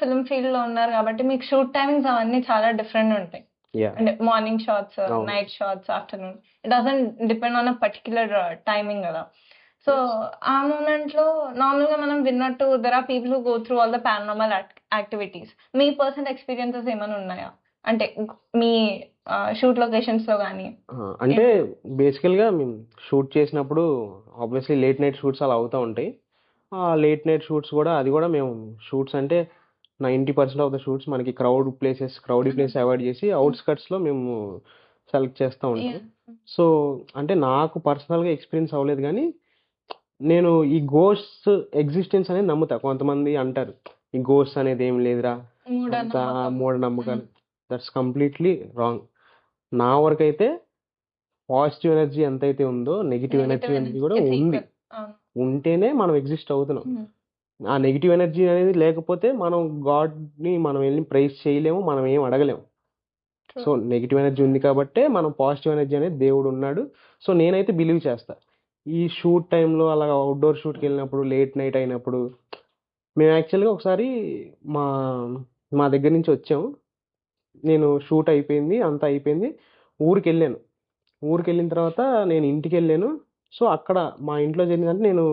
Film ఫీల్డ్‌లో ఉన్నారు కాబట్టి మీకు షూట్ టైమింగ్స్ అవన్నీ చాలా డిఫరెంట్ ఉంటాయి. యాహ్! అంటే మార్నింగ్ షాట్స్, అవును. Night shots, afternoon. It doesn't depend on a particular timing గదా! సో, ఆ మూమెంట్‌లో నార్మల్‌గా మనం విన్నట్టు there are people who go through all the paranormal activities. మీ పర్సనల్ ఎక్స్‌పీరియన్సెస్ ఏమైనా ఉన్నాయా? అంటే మీ షూట్ లొకేషన్స్‌లో గాని అంటే ఏమైనా? బేసికల్‌గా మేము షూట్ చేసినప్పుడు ఆబ్వియస్‌లీ లేట్ నైట్ షూట్స్ అలా అవుతా ఉంటాయి. ఆ లేట్ నైట్ షూట్స్ గూడా అది గూడా మేము షూట్స్ అంటే 90% ఆఫ్ ద షూట్స్ మనకి క్రౌడీ ప్లేస్ అవాయిడ్ చేసి ఔట్‌స్కట్స్‌లో మేము సెలెక్ట్ చేస్తా ఉంటాం. యాహ్! సో, అంటే నాకు పర్సనల్‌గా ఎక్స్‌పీరియన్స్ అవ్వలేదు గానీ, నేను ఈ గోస్ట్స్ ఎగ్జిస్టెన్స్ అనేది నమ్ముతా. కొంతమంది అంటారు, "ఈ గోస్ట్స్ అనేది ఏమి లేదురా, అంతా మూఢనమ్మకం. మూఢనమ్మకాలు." That's completely wrong. నా వరకైతే పాజిటివ్ ఎనర్జీ ఎంతైతే ఉందో, నెగెటివ్ ఎనర్జీ నెగెటివ్ అనేది కూడా ఎనర్జీకి ఉంది. ఈక్వల్. అవును. ఉంటేనే మనం ఎగ్జిస్ట్ అవుతున్నాం. హ్మ్. ఆ నెగెటివ్ ఎనర్జీ అనేది లేకపోతే మనం గాడ్‌ని మనం వెళ్లి ప్రైజ్ చేయలేము. మనం ఏం అడగలేము. ట్రూ. సో, నెగెటివ్ ఎనర్జీ ఉంది కాబట్టే మనం పాజిటివ్ ఎనర్జీ అనేది దేవుడున్నాడు. సో, నేనైతే బిలీవ్ చేస్తా. ఈ షూట్ టైమ్‌లో అలాగా ఔట్‌డోర్ షూట్‌కెళ్ళినప్పుడు, లేట్ నైట్ అయినప్పుడు మేము యాక్చువల్‌గా ఒకసారి మా మా దగ్గర నుంచి వచ్చాము. నేను షూట్ అయిపోయింది. అంతా అయిపోయింది. ఊరికెళ్ళాను. ఊరికెళ్ళిన తర్వాత నేను ఇంటికెళ్ళాను. సో, అక్కడ మా ఇంట్లో జరిగిందంటే నేను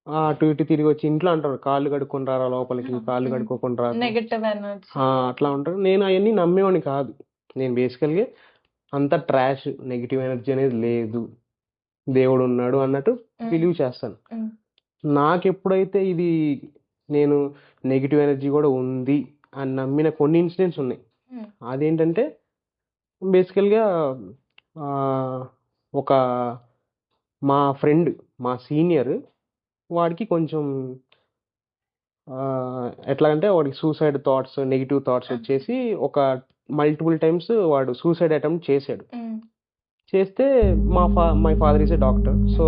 అటు ఇటు తిరిగొచ్చి ఇంట్లో అంటారు, "కాళ్ళు కడుక్కొని రారా లోపలికి, కాళ్ళు కడుక్కోకుండా రాకు." Negative energy. అట్లా ఉంటారు. నేను అయన్నీ నమ్మేవాడిని కాదు. నేను బేసికల్‌గా అంతా ట్రాష్, నెగెటివ్ ఎనర్జీ అనేది లేదు, దేవుడున్నాడు అన్నట్టు హ్మ్. బిలీవ్ చేస్తాను. హ్మ్. నాకెప్పుడైతే ఇది నేను నెగెటివ్ ఎనర్జీ గూడా ఉంది అని నమ్మిన కొన్ని ఇన్సిడెంట్స్ ఉన్నాయి. హ్మ్. అదేంటంటే బేసికల్‌గా ఆహ్, ఒక మా ఫ్రెండ్, మా సీనియర్ వాడికి కొంచెం ఎట్లాగంటే వాడికి సూసైడ్ థాట్స్, నెగెటివ్ థాట్స్ వచ్చేసి ఒక మల్టిపుల్ టైమ్స్ వాడు సూసైడ్ అటెంప్ట్ చేశాడు. హ్మ్. చేస్తే my father is a doctor. So,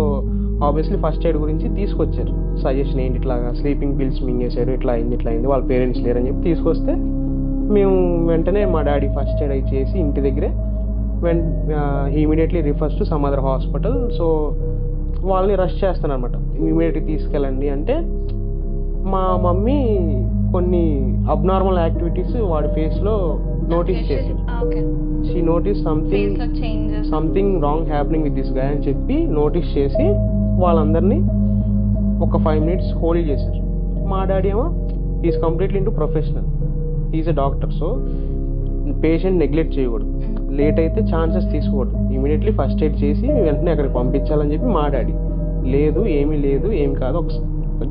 obviously first aid గురించి తీసుకొచ్చారు. సజెషన్ ఏంటి, ఇట్లాగా స్లీపింగ్ పిల్స్ మింగేసాడు, ఇట్లా అయింది. వాళ్ళ పేరెంట్స్ లేరని చెప్పి తీసుకొస్తే, మేము వెంటనే మా డాడీ ఫస్ట్ ఎయిడ్ అయి చేసి ఇంటి దగ్గరే he immediately refers to some other hospital. So, వాళ్ళని రష్ చేస్తాననమాట. ఇమ్మీడియేట్‌గా తీసుకెళ్ళండి అంటే, మా మమ్మీ కొన్ని అబ్నార్మల్ యాక్టివిటీస్ వాడి ఫేస్‌లో నోటీస్ చేశారు. ఓకే. షీ నోటీస్ ఫేస్‌లో changes. Something wrong happening with this guy అని చెప్పి నోటీస్ చేసి వాళ్ళందరినీ ఒక 5 మినిట్స్ హోల్డ్ చేశారు. మా డాడీ ఏమో is completely into professional. Is a doctor. So, patient neglect చేయకూడదు. లేట్ అయితే ఛాన్సెస్ తీసుకోకూడదు. ఇమీడియట్లీ ఫస్ట్ ఎయిడ్ చేసి వెంటనే అక్కడికి పంపించాలని చెప్పి మా డాడీ. లేదు, ఏమీ కాదు,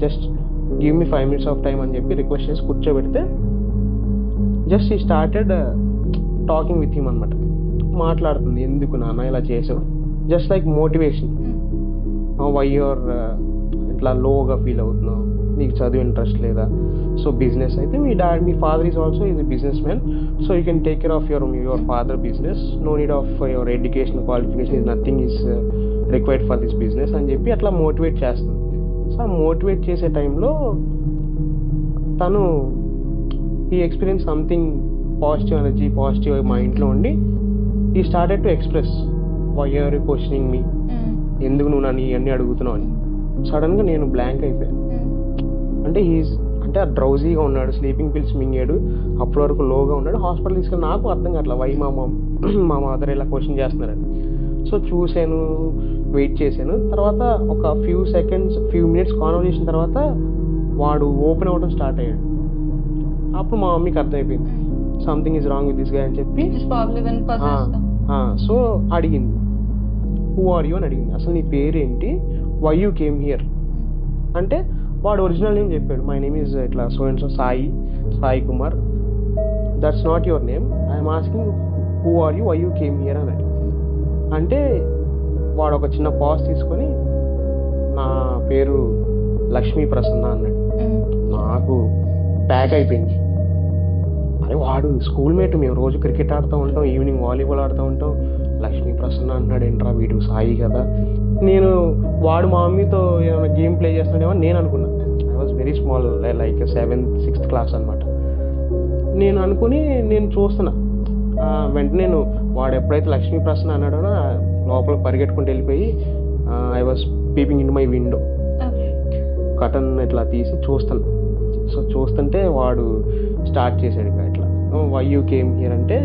just give me 5 minutes of time అని చెప్పి రిక్వెస్ట్ చేసి కూర్చోబెడితే జస్ట్ ఈ స్టార్టెడ్ టాకింగ్ విత్ హిమ్ అనమాట. మాట్లాడుతుంది, ఎందుకు నాన్న ఇలా చేసావు, just like motivation. Why you are ఇట్లా లోగా ఫీల్ అవుతున్నావు, నీకు చదువు ఇంట్రెస్ట్ లేదా, సో బిజినెస్ అయితే మీ father is also is a business man, so you can take care of your father business, no need of your education qualification, is nothing is required for this business అని చెప్పి అట్లా motivate చేస్తుంది. So ఆ motivate చేసే టైంలో తను ఈ experience something positive energy, positive మా ఇంట్లో ఉండి ఈ started to express, why are you questioning me, ఎందుకు నువ్వు నన్ను ఇవన్నీ అడుగుతున్నావు అని. సడన్గా నేను బ్లాంక్ అయిపోయాను. అంటే ఆ డ్రౌజీగా ఉన్నాడు, స్లీపింగ్ పిల్స్ మింగాడు, అప్పటి వరకు లోగా ఉన్నాడు. హాస్పిటల్ తీసుకెళ్ళి నాకు అర్థం కావట్లా, వై మా మదర్ ఇలా క్వశ్చన్ చేస్తున్నారని. సో చూశాను, వెయిట్ చేశాను. తర్వాత ఒక ఫ్యూ మినిట్స్ కాన్వర్జేషన్ తర్వాత వాడు ఓపెన్ అవ్వడం స్టార్ట్ అయ్యాడు. అప్పుడు మా మమ్మీకి అర్థమైపోయింది, something is wrong with this guy అని చెప్పి సో అడిగింది, హూ ఆర్ యూ అని అడిగింది. అసలు నీ పేరేంటి, వై యూ కేమ్ హియర్ అంటే వాడు ఒరిజినల్ నేమ్ చెప్పాడు. మై నేమ్ ఈజ్ ఇట్లా so and so Sai Kumar. That's not your name, I'm asking who are you, why you came here అన్నాడు. అంటే వాడు ఒక చిన్న పాజ్ తీసుకొని నా పేరు లక్ష్మీ ప్రసన్న అన్నాడు. నాకు ప్యాక్ అయిపోయింది. అరే వాడు స్కూల్ మేట్, మేము రోజు క్రికెట్ ఆడుతూ ఉంటాం, ఈవినింగ్ వాలీబాల్ ఆడుతూ ఉంటాం, లక్ష్మీ ప్రసన్న అంటున్నాడు ఏంట్రా వీడు, సాయి కదా. నేను వాడు మా మమ్మీతో ఏమైనా గేమ్ ప్లే చేస్తున్నాడేమో నేను అనుకున్నా. I was very small, like 7th 6th class అనమాట. నేను అనుకుని నేను చూస్తున్నా. వెంటనే నేను వాడు ఎప్పుడైతే లక్ష్మీ ప్రసన్న అన్నాడో లోపల పరిగెట్టుకుంటూ వెళ్ళిపోయి I was peeping in my window, curtain ఇట్లా తీసి చూస్తాను. సో చూస్తుంటే వాడు స్టార్ట్ చేశాడు ఇంకా ఇట్లా, వై యూ కేమ్ హియర్ అంటే,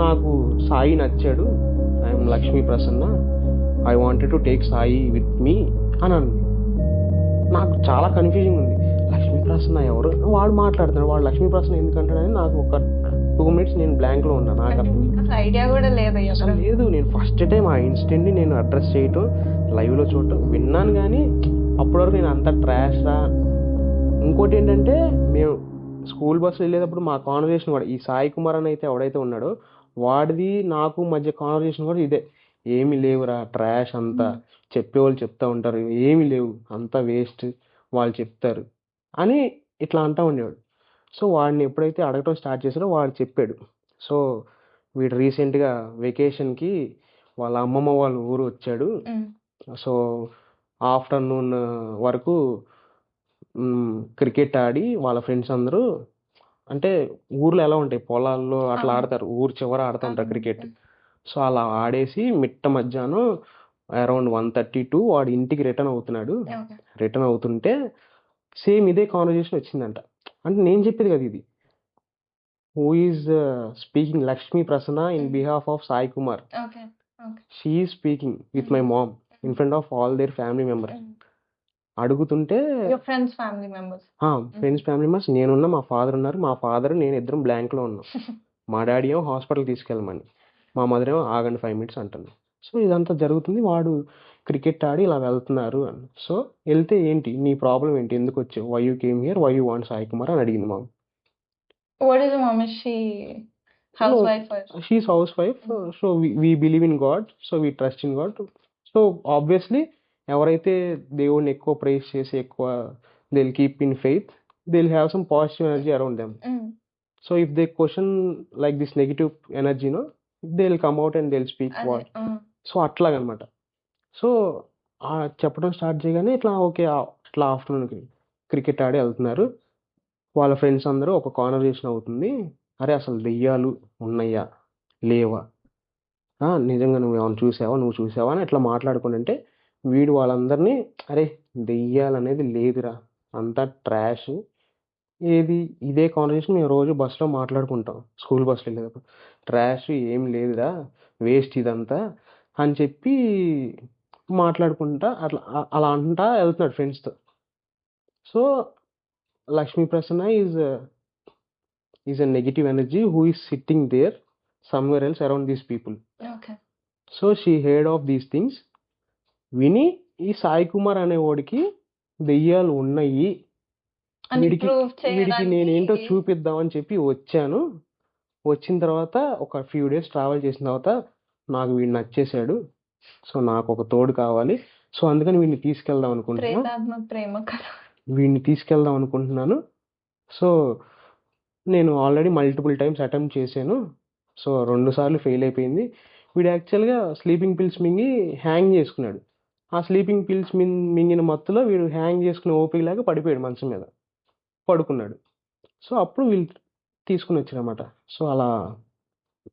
నాకు సాయి నచ్చాడు, I'm Lakshmi Prasanna, I wanted to take Sai with me అని అంది. నాకు చాలా కన్ఫ్యూజింగ్ ఉంది, లక్ష్మీ ప్రసన్న ఎవరు, వాడు మాట్లాడుతున్నాడు, వాడు లక్ష్మీ ప్రసన్న ఎందుకంటాడని నాకు ఒక 2 minutes నేను బ్లాంక్లో ఉన్నా. నాకు ఐడియా కూడా లేదు అసలు లేదు. నేను ఫస్ట్ టైం ఆ ఇన్సిడెంట్ని నేను అడ్రస్ చేయటం, లైవ్లో చూడటం విన్నాను, కానీ అప్పటివరకు నేను అంత ట్రాష్ రా. ఇంకోటి ఏంటంటే, మేము స్కూల్ బస్సులో వెళ్ళేటప్పుడు మా కాన్వర్జేషన్ కూడా, ఈ సాయి కుమార్ అని అయితే ఎవడైతే ఉన్నాడో వాడిది నాకు మధ్య కాన్వర్జేషన్ కూడా ఇదే, ఏమి లేవురా, ట్రాష్ అంతా, చెప్పేవాళ్ళు చెప్తా ఉంటారు, ఏమి లేవు, అంతా వేస్ట్, వాళ్ళు చెప్తారు అని ఇట్లా అంటా ఉండేవాడు. సో వాడిని ఎప్పుడైతే అడగటం స్టార్ట్ చేశాడో వాడు చెప్పాడు. సో వీడు రీసెంట్గా వెకేషన్కి వాళ్ళ అమ్మమ్మ వాళ్ళ ఊరు వచ్చాడు. సో ఆఫ్టర్నూన్ వరకు క్రికెట్ ఆడి వాళ్ళ ఫ్రెండ్స్ అందరూ, అంటే ఊర్లో ఎలా ఉంటాయి, పొలాల్లో అట్లా ఆడతారు, ఊరు చివర ఆడుతూ ఉంటారు క్రికెట్. సో అలా ఆడేసి మిట్ట మధ్యాహ్నం అరౌండ్ 1:32 వాడు ఇంటికి రిటర్న్ అవుతున్నాడు. రిటర్న్ అవుతుంటే సేమ్ ఇదే కాన్వర్జేషన్ వచ్చిందంట. అంటే నేను చెప్పేది కదా ఇది, who is speaking Lakshmi Prasanna in behalf of Sai Kumar, she is speaking with my mom in front of all their family members. అడుగుతుంటే ఫ్రెండ్స్ ఫ్యామిలీ మెంబర్స్, నేనున్నా, మా ఫాదర్ ఉన్నారు, మా ఫాదర్ నేను ఇద్దరం బ్లాంక్లో ఉన్నాం. మా డాడీ ఏమో హాస్పిటల్ తీసుకెళ్ళమని, మా మదర్ ఏమో ఆగండి 5 minutes అంటుంది. సో ఇదంతా జరుగుతుంది, వాడు క్రికెట్ ఆడి ఇలా వెళ్తున్నారు అని. సో వెళ్తే ఏంటి నీ ప్రాబ్లం ఏంటి, ఎందుకు వచ్చావు, why you came here, why you want Sai Kumar అని అడిగింది mom. What is mum, is she housewife or she is house wife. So we believe in God, so we trust in God. So obviously ఎవరైతే దేవుడిని ఎక్కువ praise చేసి ఎక్కువ they will keep in faith, they will have some positive energy around them. So if they question like this negative energy no, they will come out and they will speak what. So అట్లాగనమాట. So చెప్పడం start చేయగానే ఇట్లా okay, ఇట్లా ఆఫ్టర్నూన్కి cricket ఆడి వెళ్తున్నారు, వాళ్ళ friends అందరూ ఒక conversation అవుతుంది, అరే అసలు దెయ్యాలు ఉన్నాయా లేవా, నిజంగా నువ్వు ఏమైనా చూసావా, నువ్వు చూసావా అని ఇట్లా మాట్లాడుకుంటుంటే వీడు వాళ్ళందరినీ, అరే దెయ్యాలు అనేది లేదురా, అంతా ట్రాష్, ఏది ఇదే కాన్వర్జేషన్ మేము రోజు బస్సులో మాట్లాడుకుంటాం, స్కూల్ బస్సులో వెళ్ళేటప్పుడు, ట్రాష్ ఏం లేదురా, వేస్ట్ ఇదంతా అని చెప్పి మాట్లాడుకుంటా అట్లా అలా అంటా వెళ్తున్నాడు ఫ్రెండ్స్తో. So Lakshmi Prasanna is a negative energy who is sitting there somewhere else around these people. okay, so she had of these things. విని ఈ సాయి కుమార్ అనేవాడికి దెయ్యాలు ఉన్నాయి, అని వీడికి prove వీడికి నేనేంటో చేయడానికి చూపిద్దామని చెప్పి వచ్చాను. వచ్చిన తర్వాత ఒక ఫ్యూ డేస్ ట్రావెల్ చేసిన తర్వాత నాకు వీడు నచ్చేసాడు, సో నాకు ఒక తోడు కావాలి, సో అందుకని వీడిని తీసుకెళ్దాం అనుకుంటున్నాను, ప్రేతాత్మ ప్రేమ కదా. వీడిని తీసుకెళ్దాం అనుకుంటున్నాను. సో నేను ఆల్రెడీ మల్టిపుల్ టైమ్స్ అటెంప్ట్ చేశాను, సో 2 సార్లు ఫెయిల్ అయిపోయింది. వీడు యాక్చువల్గా స్లీపింగ్ పిల్స్ మింగి హ్యాంగ్ చేసుకున్నాడు. ఆ స్లీపింగ్ పిల్స్ మింగిన మత్తులో వీడు హ్యాంగ్ చేసుకునే ఓపిక లాగా పడిపోయాడు, మంచం మీద పడుకున్నాడు. సో అప్పుడు వీళ్ళు తీసుకుని వచ్చారన్నమాట. సో అలా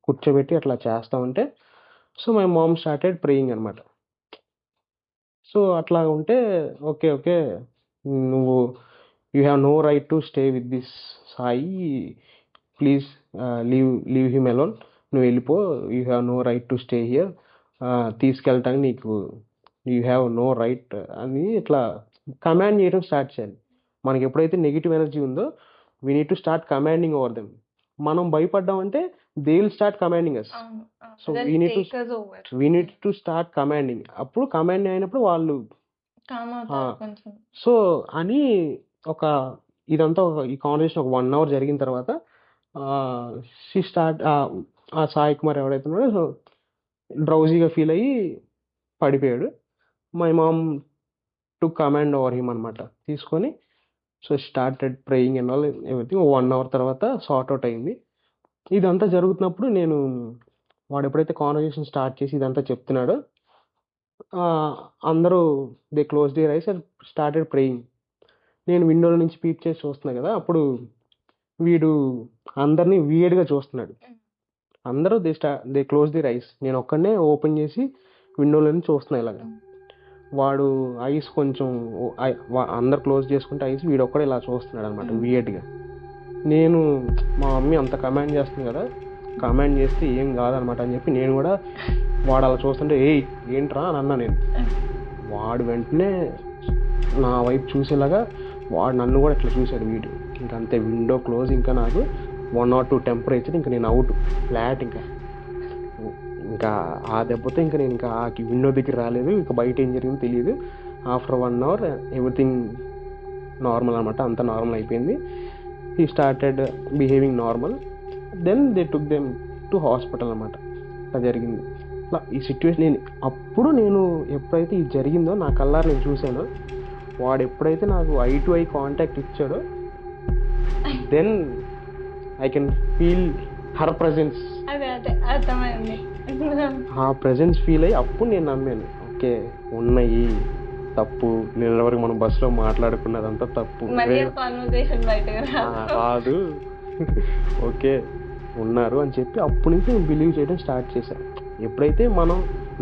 కూర్చోబెట్టి అట్లా చేస్తా ఉంటే, so my mom started praying అనమాట. సో అట్లా ఉంటే ఓకే ఓకే, నువ్వు you have no right to stay with this Sai, please leave him alone, నువ్వు వెళ్ళిపో, you have no right to stay here, తీసుకెళ్ళటానికి నీకు యూ హ్యావ్ నో రైట్ అని ఇట్లా కమాండ్ చేయడం స్టార్ట్ చేయాలి. మనకి ఎప్పుడైతే నెగిటివ్ ఎనర్జీ ఉందో we need to start commanding over them. మనం భయపడ్డామంటే they will start commanding us. So we need to start commanding. అప్పుడు కమాండ్ అయినప్పుడు వాళ్ళు సో అని ఒక ఇదంతా ఈ కాన్వర్సేషన్ ఒక 1 hour జరిగిన తర్వాత షీ స్టార్ట్, ఆ సాయి కుమార్ ఎవరైతే ఉన్నాడో సో డ్రౌజీగా ఫీల్ అయ్యి పడిపోయాడు. My mom to command over him అనమాట, తీసుకొని so started praying and all everything. 1 hour తర్వాత సార్ట్ అవుట్ అయింది. ఇదంతా జరుగుతున్నప్పుడు నేను, వాడు ఎప్పుడైతే కాన్వర్సేషన్ స్టార్ట్ చేసి ఇదంతా చెప్తున్నాడో అందరూ they close there ice and started praying. నేను విండోలో నుంచి పీక్ చేసి చూస్తున్నా కదా, అప్పుడు వీడు అందరినీ వియర్డ్గా చూస్తున్నాడు. అందరూ దే క్లోజ్ దేర్ ఐస్, నేను ఒక్కడనే ఓపెన్ చేసి విండోలో నుంచి చూస్తున్నా ఇలాగా. వాడు ఐస్ కొంచెం అందరు క్లోజ్ చేసుకుంటే ఐస్ వీడొక్కడే ఇలా చూస్తున్నాడు అనమాట వియర్డ్గా. నేను మా మమ్మీ అంత కమాండ్ చేస్తుంది కదా, కమాండ్ చేస్తే ఏం కాదనమాట అని చెప్పి నేను కూడా వాడు అలా చూస్తుంటే ఏంట్రా అని అన్నా నేను. వాడు వెంటనే నా వైపు చూసేలాగా వాడు నన్ను కూడా ఇట్లా చూశాడు వీడు. ఇంకా అంతే, విండో క్లోజ్, ఇంకా నాకు 1 or 2 టెంపరేచర్, ఇంకా నేను అవుట్ ఫ్లాట్. ఇంకా ఆ దెబ్బతో ఇంకా నేను ఇంకా ఆ విండో దగ్గర రాలేదు. ఇంకా బయట ఏం జరిగిందో తెలియదు. ఆఫ్టర్ 1 hour ఎవ్రీథింగ్ నార్మల్ అనమాట, అంతా నార్మల్ అయిపోయింది. He started behaving normal. Then they took them to hospital అనమాట. అలా జరిగింది. అలా ఈ సిచ్యువేషన్ నేను ఎప్పుడైతే ఇది జరిగిందో నా కల్లారు నేను చూశానో, వాడు ఎప్పుడైతే నాకు ఐ టు ఐ కాంటాక్ట్ ఇచ్చాడో, then I can feel her presence. అదే అర్థమైంది. ఆ ప్రజెన్స్ ఫీల్ అయ్యి అప్పుడు నేను నమ్మాను, ఓకే ఉన్నాయి తప్పు, నేను వరకు మనం బస్సులో మాట్లాడుకున్నదంతా తప్పు కాదు, ఓకే ఉన్నారు అని చెప్పి అప్పటి నుంచి నేను బిలీవ్ చేయడం స్టార్ట్ చేశాను. ఎప్పుడైతే మనం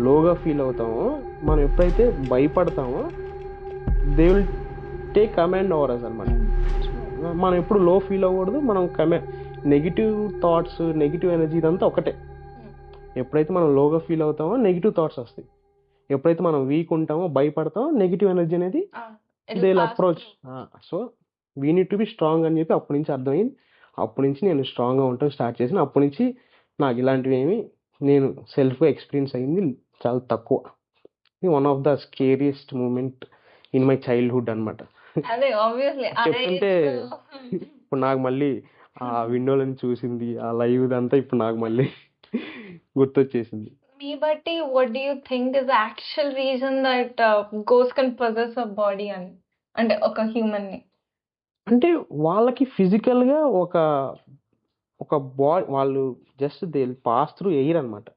లోగా ఫీల్ అవుతామో, మనం ఎప్పుడైతే భయపడతామో, they will take command over us అనమాట. మనం ఎప్పుడు లో ఫీల్ అవ్వకూడదు. మనం నెగిటివ్ థాట్స్, నెగిటివ్ ఎనర్జీ ఇదంతా ఒకటే. ఎప్పుడైతే మనం లోగా ఫీల్ అవుతామో నెగిటివ్ థాట్స్ వస్తాయి. ఎప్పుడైతే మనం వీక్ ఉంటామో, భయపడతామో, నెగిటివ్ ఎనర్జీ అనేది they will approach. So we need to be strong అని చెప్పి అప్పటి నుంచి అర్థమైంది. అప్పటి నుంచి నేను స్ట్రాంగ్గా ఉండటం స్టార్ట్ చేసిన. అప్పటి నుంచి నాకు ఇలాంటివి ఏమి నేను సెల్ఫ్గా ఎక్స్పీరియన్స్ అయింది చాలా తక్కువ. One of the scariest moment in my childhood అనమాట. చెప్తుంటే ఇప్పుడు నాకు మళ్ళీ ఆ విండోలను చూసింది, ఆ లైవ్ అంతా ఇప్పుడు నాకు మళ్ళీ గుర్తొచ్చేసింది. మీ బట్టి what do you think is the actual reason that ghosts can possess a body అని, అంటే ఒక హ్యూమన్ ని? అంటే వాళ్ళకి ఫిజికల్ గా ఒక బాడీ, వాళ్ళు just they pass through air అనమాట.